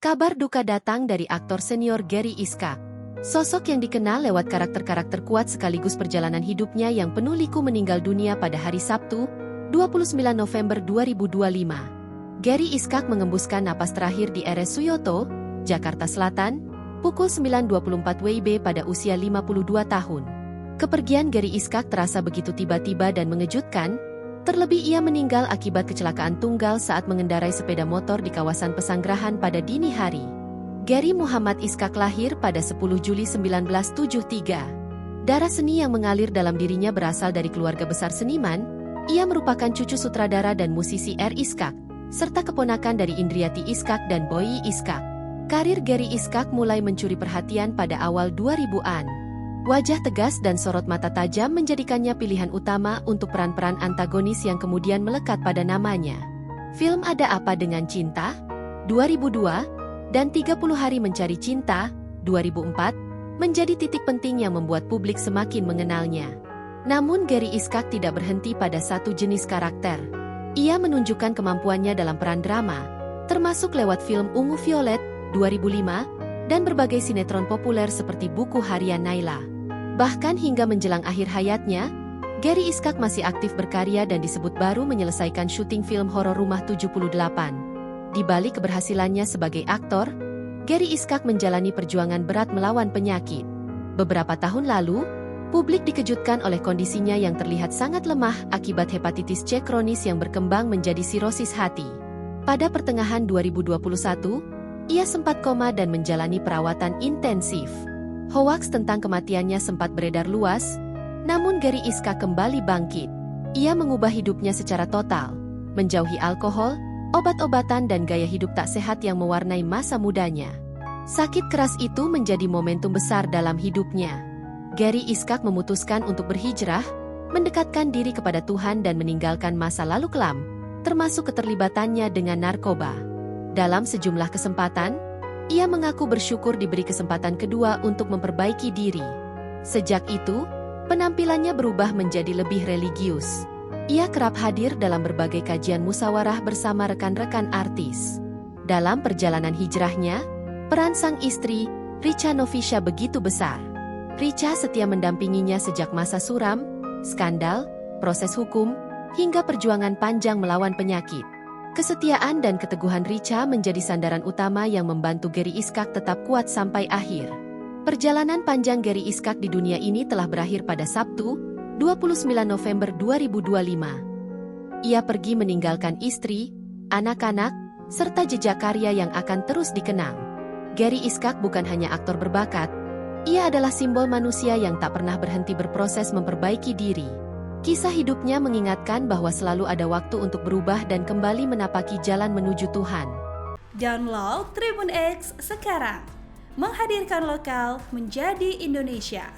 Kabar duka datang dari aktor senior Gary Iskak. Sosok yang dikenal lewat karakter-karakter kuat sekaligus perjalanan hidupnya yang penuh liku meninggal dunia pada hari Sabtu, 29 November 2025. Gary Iskak mengembuskan napas terakhir di RS Suyoto, Jakarta Selatan, pukul 9.24 WIB pada usia 52 tahun. Kepergian Gary Iskak terasa begitu tiba-tiba dan mengejutkan, terlebih ia meninggal akibat kecelakaan tunggal saat mengendarai sepeda motor di kawasan Pesanggerahan pada dini hari. Gary Muhammad Iskak lahir pada 10 Juli 1973. Darah seni yang mengalir dalam dirinya berasal dari keluarga besar seniman. Ia merupakan cucu sutradara dan musisi R. Iskak, serta keponakan dari Indriati Iskak dan Boy Iskak. Karir Gary Iskak mulai mencuri perhatian pada awal 2000-an. Wajah tegas dan sorot mata tajam menjadikannya pilihan utama untuk peran-peran antagonis yang kemudian melekat pada namanya. Film Ada Apa Dengan Cinta? 2002 dan 30 Hari Mencari Cinta? 2004 menjadi titik penting yang membuat publik semakin mengenalnya. Namun Gary Iskak tidak berhenti pada satu jenis karakter. Ia menunjukkan kemampuannya dalam peran drama, termasuk lewat film Ungu Violet 2005 dan berbagai sinetron populer seperti Buku Harian Naila. Bahkan hingga menjelang akhir hayatnya, Gary Iskak masih aktif berkarya dan disebut baru menyelesaikan syuting film horor Rumah 78. Di balik keberhasilannya sebagai aktor, Gary Iskak menjalani perjuangan berat melawan penyakit. Beberapa tahun lalu, publik dikejutkan oleh kondisinya yang terlihat sangat lemah akibat hepatitis C kronis yang berkembang menjadi sirosis hati. Pada pertengahan 2021, ia sempat koma dan menjalani perawatan intensif. Hoaks tentang kematiannya sempat beredar luas, namun Gary Iskak kembali bangkit. Ia mengubah hidupnya secara total, menjauhi alkohol, obat-obatan dan gaya hidup tak sehat yang mewarnai masa mudanya. Sakit keras itu menjadi momentum besar dalam hidupnya. Gary Iskak memutuskan untuk berhijrah, mendekatkan diri kepada Tuhan dan meninggalkan masa lalu kelam, termasuk keterlibatannya dengan narkoba. Dalam sejumlah kesempatan, ia mengaku bersyukur diberi kesempatan kedua untuk memperbaiki diri. Sejak itu, penampilannya berubah menjadi lebih religius. Ia kerap hadir dalam berbagai kajian musyawarah bersama rekan-rekan artis. Dalam perjalanan hijrahnya, peran sang istri, Richa Novisha begitu besar. Richa setia mendampinginya sejak masa suram, skandal, proses hukum, hingga perjuangan panjang melawan penyakit. Kesetiaan dan keteguhan Richa menjadi sandaran utama yang membantu Gary Iskak tetap kuat sampai akhir. Perjalanan panjang Gary Iskak di dunia ini telah berakhir pada Sabtu, 29 November 2025. Ia pergi meninggalkan istri, anak-anak, serta jejak karya yang akan terus dikenang. Gary Iskak bukan hanya aktor berbakat, ia adalah simbol manusia yang tak pernah berhenti berproses memperbaiki diri. Kisah hidupnya mengingatkan bahwa selalu ada waktu untuk berubah dan kembali menapaki jalan menuju Tuhan. Download Tribun X sekarang, menghadirkan lokal menjadi Indonesia.